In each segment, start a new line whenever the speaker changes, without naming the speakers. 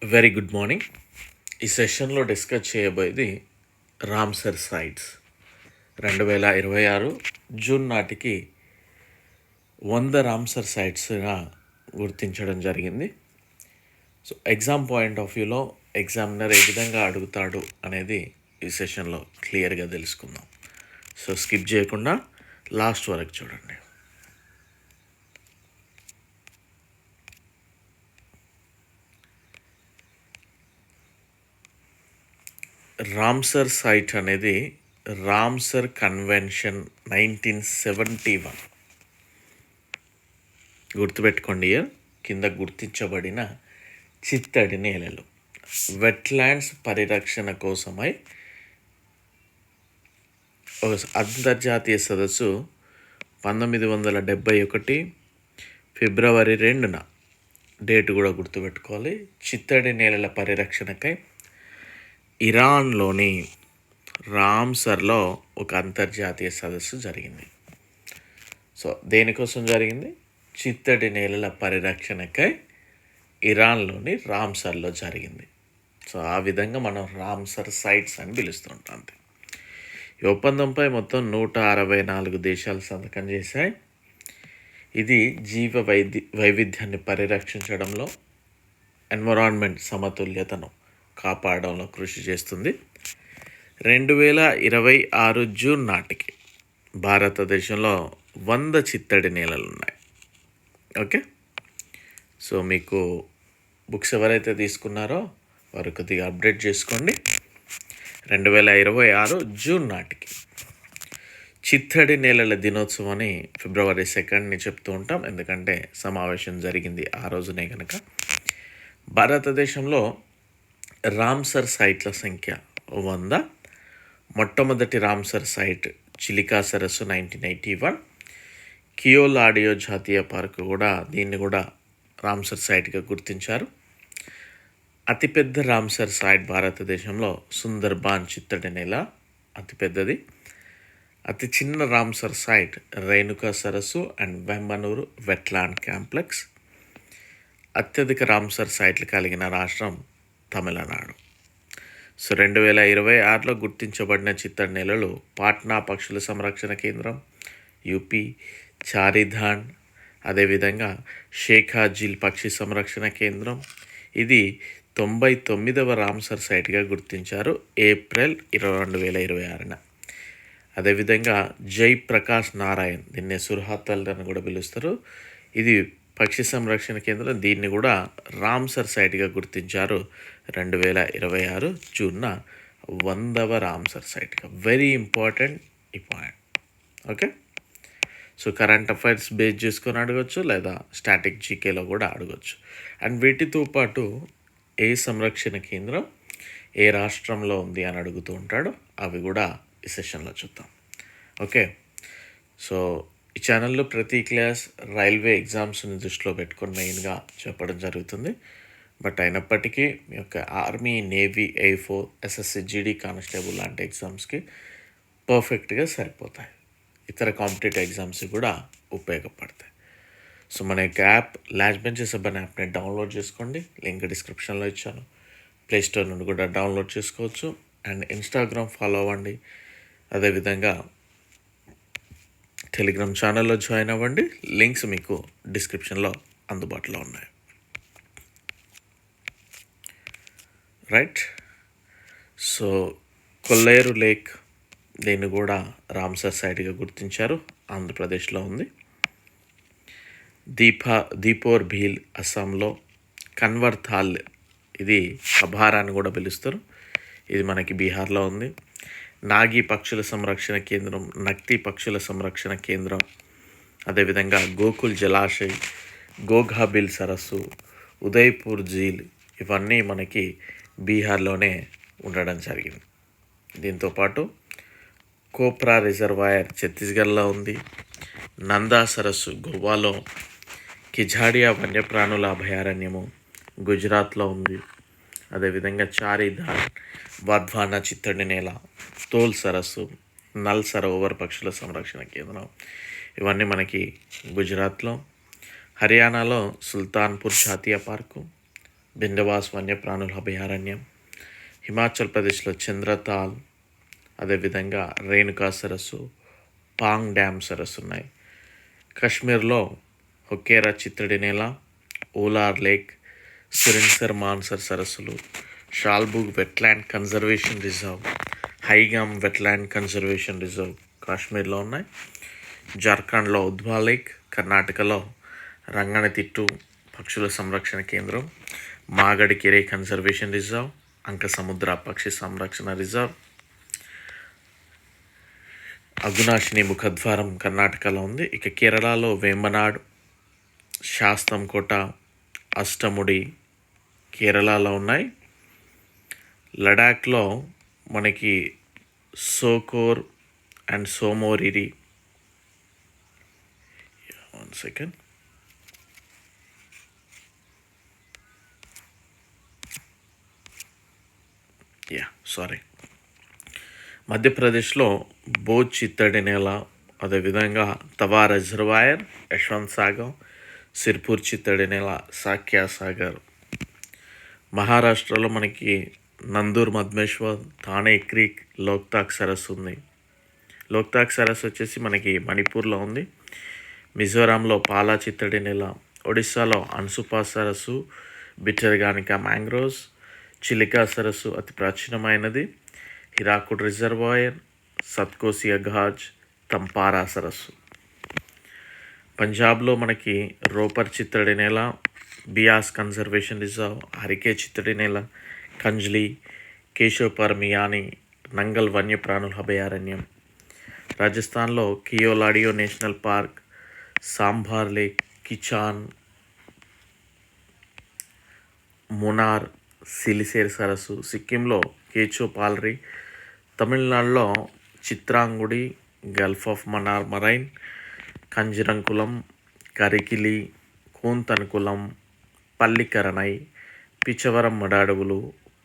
Very good morning. ఈ సెషన్లో discuss చేయబోయేది రామ్సర్ సైట్స్. 2026 జూన్ నాటికి 100 రామ్సర్ సైట్స్గా గుర్తించడం జరిగింది. సో ఎగ్జామ్ పాయింట్ ఆఫ్ వ్యూలో ఎగ్జామినర్ ఏ విధంగా అడుగుతాడు అనేది ఈ సెషన్లో క్లియర్గా తెలుసుకుందాం. సో స్కిప్ చేయకుండా లాస్ట్ వరకు చూడండి. రామ్సర్ సైట్ అనేది రామ్సర్ కన్వెన్షన్ 1971 గుర్తుపెట్టుకోండి. కింద గుర్తించబడిన చిత్తడి నేలలు వెట్లాండ్స్ పరిరక్షణ కోసమై ఒక అంతర్జాతీయ సదస్సు 1971 ఫిబ్రవరి 2న డేట్ కూడా గుర్తుపెట్టుకోవాలి. చిత్తడి నేలల పరిరక్షణకై ఇరాన్లోని రామ్సర్లో ఒక అంతర్జాతీయ సదస్సు జరిగింది. సో దేనికోసం జరిగింది? చిత్తడి నేలల పరిరక్షణకై ఇరాన్లోని రామ్సర్లో జరిగింది. సో ఆ విధంగా మనం రామ్సర్ సైట్స్ అని పిలుస్తుంటాం. అంతే. ఈ ఒప్పందంపై మొత్తం 164 దేశాలు సంతకం చేశాయి. ఇది జీవ వైవిధ్యాన్ని పరిరక్షించడంలో, ఎన్విరాన్మెంట్ సమతుల్యతను కాపాడడంలో కృషి చేస్తుంది. 2026 జూన్ నాటికి భారతదేశంలో 100 చిత్తడి నేలలు ఉన్నాయి. ఓకే. సో మీకు బుక్స్ ఎవరైతే తీసుకున్నారో వారు కొద్దిగా అప్డేట్ చేసుకోండి. 2026 జూన్ నాటికి చిత్తడి నేలల దినోత్సవం అని ఫిబ్రవరి 2ని చెప్తూ ఉంటాం, ఎందుకంటే సమావేశం జరిగింది ఆ రోజునే కనుక. భారతదేశంలో రామ్సర్ సైట్ల సంఖ్య 100. మొట్టమొదటి రామ్సర్ సైట్ చిలికా సరస్సు 1981. కియోలాడియో జాతీయ పార్కు కూడా దీన్ని కూడా రామ్సర్ సైట్గా గుర్తించారు. అతిపెద్ద రామ్సర్ సైట్ భారతదేశంలో సుందర్బాన్ చిత్తడి నేల అతిపెద్దది. అతి చిన్న రామ్సర్ సైట్ రేణుకా సరస్సు అండ్ వెంబనూరు వెట్లాండ్ కాంప్లెక్స్. అత్యధిక రామ్సర్ సైట్లు కలిగిన రాష్ట్రం తమిళనాడు. సో 2026లో గుర్తించబడిన చిత్తడి నేలలు పాట్నా పక్షుల సంరక్షణ కేంద్రం యూపీ, చారిధాన్, అదేవిధంగా షేఖాజిల్ పక్షి సంరక్షణ కేంద్రం. ఇది 99వ రామ్సర్ సైట్గా గుర్తించారు ఏప్రిల్ 2026న. అదేవిధంగా జయప్రకాష్ నారాయణ్, దీన్ని సుర్హాతల్ అని కూడా పిలుస్తారు, ఇది పక్షి సంరక్షణ కేంద్రం. దీన్ని కూడా రామ్సర్ సైట్గా గుర్తించారు 2026 జూన్న 100వ రామ్సర్ సైట్గా. వెరీ ఇంపార్టెంట్ ఈ point. Okay. So current affairs base చేసుకొని అడగచ్చు, లేదా స్టాటిక్ జీకేలో కూడా అడగచ్చు. అండ్ వీటితో పాటు ఏ సంరక్షణ కేంద్రం ఏ రాష్ట్రంలో ఉంది అని అడుగుతూ ఉంటాడు, అవి కూడా ఈ సెషన్లో చూద్దాం. ఓకే. సో ఈ ఛానల్లో ప్రతి క్లాస్ రైల్వే ఎగ్జామ్స్ని దృష్టిలో పెట్టుకొని మెయిన్గా చెప్పడం జరుగుతుంది. బట్ అయినప్పటికీ మీ యొక్క army, navy, air force, SSC, జీడీ, కానిస్టేబుల్ లాంటి ఎగ్జామ్స్కి పర్ఫెక్ట్గా సరిపోతాయి. ఇతర కాంపిటేటివ్ ఎగ్జామ్స్ కూడా ఉపయోగపడతాయి. సో మన యొక్క యాప్ లాస్ట్ బెంచెస్ అనే యాప్ని డౌన్లోడ్ చేసుకోండి. లింక్ డిస్క్రిప్షన్లో ఇచ్చాను. ప్లేస్టోర్ నుండి కూడా డౌన్లోడ్ చేసుకోవచ్చు. అండ్ ఇన్స్టాగ్రామ్ ఫాలో అవ్వండి. అదేవిధంగా టెలిగ్రామ్ ఛానల్లో జాయిన్ అవ్వండి. లింక్స్ మీకు డిస్క్రిప్షన్లో అందుబాటులో ఉన్నాయి. రైట్. సో కొల్లేరు లేక్, దీన్ని కూడా రామ్సర్ సైట్గా గుర్తించారు, ఆంధ్రప్రదేశ్లో ఉంది. దీపోర్ భీల్ అస్సాంలో. కన్వర్ థాల్, ఇది అభారా అని కూడా పిలుస్తారు, ఇది మనకి బీహార్లో ఉంది. నాగి పక్షుల సంరక్షణ కేంద్రం, నక్తి పక్షుల సంరక్షణ కేంద్రం, అదేవిధంగా గోకుల్ జలాశయ్, గోఘాబిల్ సరస్సు, ఉదయ్పూర్ జీల్, ఇవన్నీ మనకి బీహార్లోనే ఉండడం జరిగింది. దీంతోపాటు కోప్రా రిజర్వాయర్ ఛత్తీస్గఢ్లో ఉంది. నందా సరస్సు గోవాలో. కిఝాడియా వన్యప్రాణుల అభయారణ్యము గుజరాత్లో ఉంది. అదేవిధంగా చారిధాన్, వధ్వానా చిత్తడి నేల, తోల్ సరస్సు, నల్ సరోవర్ పక్షుల సంరక్షణ కేంద్రం, ఇవన్నీ మనకి గుజరాత్లో. హర్యానాలో సుల్తాన్పూర్ జాతీయ పార్కు, బిండవాస్ వన్యప్రాణుల అభయారణ్యం, హిమాచల్ ప్రదేశ్లో చంద్రతాల్, అదేవిధంగా రేణుకా సరస్సు, పాంగ్ డ్యామ్ సరస్సు ఉన్నాయి. కాశ్మీర్లో హొకేరా చిత్తడి నేల, ఓలార్ లేక్, సురిన్సర్ మాన్సర్ సరస్సులు, Shallabugh wetland conservation reserve, Hygam wetland conservation reserve కాశ్మీర్లో ఉన్నాయి. జార్ఖండ్లో ఉద్వా లేక్, కర్ణాటకలో రంగనతిట్టు పక్షుల సంరక్షణ కేంద్రం, మాగడికెరే కన్జర్వేషన్ రిజర్వ్, అంకసముద్ర పక్షి సంరక్షణ రిజర్వ్, అగునాశిని ముఖద్వారం కర్ణాటకలో ఉంది. ఇక కేరళలో వేంబనాడ్, శాస్తంకోట, అష్టముడి కేరళలో ఉన్నాయి. లడాఖ్లో మనకి సోకోర్ అండ్ సోమోరిరి. 1 second. మధ్యప్రదేశ్లో బోధ్ చిత్తడి నేల, అదేవిధంగా తవా రిజర్వాయర్, యశ్వంత్ సాగర్, సిర్పూర్ చిత్తడి నేల, సాక్యా సాగర్. మహారాష్ట్రలో మనకి నందూర్ మద్మేశ్వర్, థానే క్రీక్, లోక్తాక్ సరస్సు ఉంది. లోక్తాక్ సరస్సు వచ్చేసి మనకి మణిపూర్లో ఉంది. మిజోరాంలో పాలా చిత్తడి నేల, ఒడిస్సాలో అన్సుపా సరస్సు, బిటర్గానికా మ్యాంగ్రోవ్స్, చిలికా సరస్సు అతి ప్రాచీనమైనది, హిరాకుడ్ రిజర్వాయర్, సత్కోసియా ఘాజ్, తంపారా సరస్సు. పంజాబ్లో మనకి రోపర్ చిత్తడి నేల, బియాస్ కన్జర్వేషన్ రిజర్వ్, హరికే చిత్తడి నేల, కంజ్లీ, కేశోపర్ మియాని, నంగల్ వన్యప్రాణుల అభయారణ్యం. రాజస్థాన్లో Keoladeo national park, Sambhar lake, Khichan, Menar, Siliserh సరస్సు. సిక్కింలో కేచో పాల్రీ, తమిళనాడులో Chitrangudi, gulf of Mannar marine, Kanjirankulam, Karikili, Koonthankulam, Pallikaranai, Pichavaram మడాడవులు,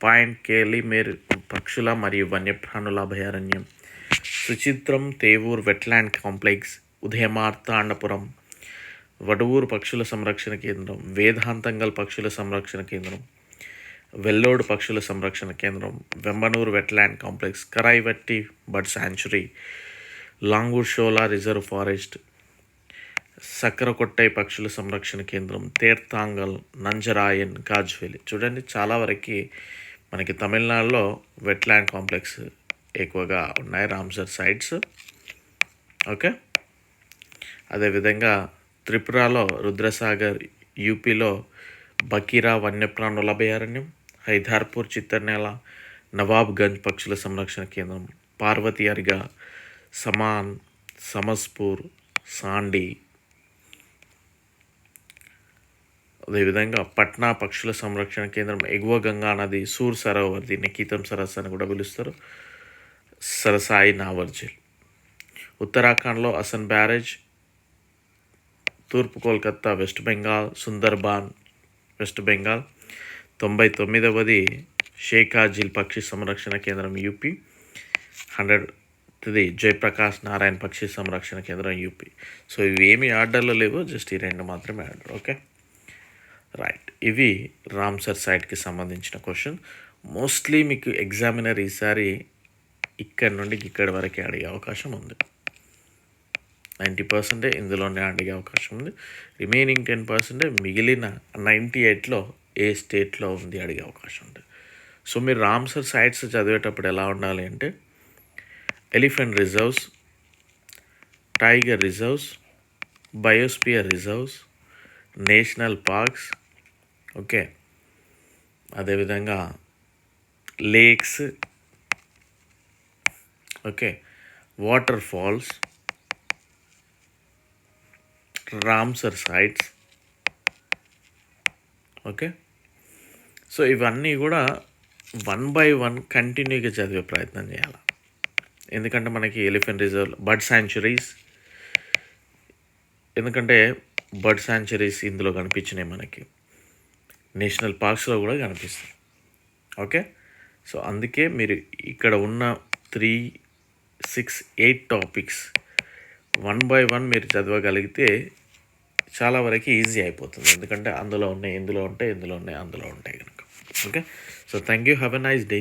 పాయింట్ కేలిమేర్ పక్షుల మరియు వన్యప్రాణుల అభయారణ్యం, సుచిత్రం తేవూర్ వెట్లాండ్ కాంప్లెక్స్, ఉదయమార్తాండపురం, వడవూరు పక్షుల సంరక్షణ కేంద్రం, వేదాంతంగల్ పక్షుల సంరక్షణ కేంద్రం, వెల్లోడు పక్షుల సంరక్షణ కేంద్రం, Vembannur wetland complex, Karaivetti bird sanctuary, Longwood shola reserve forest, Sakkarakottai పక్షుల సంరక్షణ కేంద్రం, తీర్థాంగల్, నంజరాయన్, గాజ్వేలి. చూడండి, చాలా వరకు మనకి తమిళనాడులో వెట్లాండ్ కాంప్లెక్స్ ఎక్కువగా ఉన్నాయి, రామ్సర్ సైట్స్. ఓకే, అదేవిధంగా త్రిపురలో రుద్రసాగర్, యూపీలో బకీరా వన్యప్రాణుల అభయారణ్యం, హైదార్పూర్ చిత్తడినేల, నవాబ్గంజ్ పక్షుల సంరక్షణ కేంద్రం, పార్వతి అర్గా, సమాన్, సమస్పూర్, సాండి. అదేవిధంగా పట్నా పక్షుల సంరక్షణ కేంద్రం, ఎగువ గంగా నది, సూర్ సరోవర్, దీన్ని కీతం సరస్సు అని కూడా పిలుస్తారు, సరసాయి నావర్జిల్. ఉత్తరాఖండ్లో అసన్ బ్యారేజ్, తూర్పు కోల్కత్తా వెస్ట్ బెంగాల్, సుందర్బాన్ వెస్ట్ బెంగాల్. 99వది షేకాజిల్ పక్షి సంరక్షణ కేంద్రం యూపీ. 100ది జయప్రకాష్ నారాయణ పక్షి సంరక్షణ కేంద్రం యూపీ. సో ఇవి ఏమి ఆర్డర్లో లేవు, జస్ట్ ఈ 2 మాత్రమే ఆర్డర్. Okay, right. ఇవి రామ్సర్ సైట్కి సంబంధించిన క్వశ్చన్. మోస్ట్లీ మీకు ఎగ్జామినర్ ఈసారి ఇక్కడ నుండి ఇక్కడి వరకే అడిగే అవకాశం ఉంది. 90% ఇందులోనే అడిగే అవకాశం ఉంది. రిమైనింగ్ 10% మిగిలిన 98లో ఏ స్టేట్లో ఉంది అడిగే అవకాశం ఉంది. సో మీరు రామ్సర్ సైట్స్ చదివేటప్పుడు ఎలా ఉండాలి అంటే, elephant reserves, tiger reserves, biosphere reserves, national parks, okay, అదేవిధంగా lakes, okay, waterfalls, Ramsar sites. Okay, so ఇవన్నీ కూడా 1 by 1 కంటిన్యూగా చదివే ప్రయత్నం చేయాలి. ఎందుకంటే మనకి ఎలిఫెంట్ రిజర్వ్, బర్డ్ శాంచురీస్, ఎందుకంటే బర్డ్ శాంచురీస్ ఇందులో కనిపించినాయి, మనకి నేషనల్ పార్క్స్లో కూడా కనిపిస్తాయి. ఓకే, సో అందుకే మీరు ఇక్కడ ఉన్న 3, 6, 8 టాపిక్స్ 1 by 1 మీరు చదవగలిగితే చాలా వరకు ఈజీ అయిపోతుంది, ఎందుకంటే అందులో ఉన్నాయి ఇందులో ఉంటాయి, ఇందులో ఉన్నాయి అందులో ఉంటాయి కనుక. Okay, so thank you, have a nice day.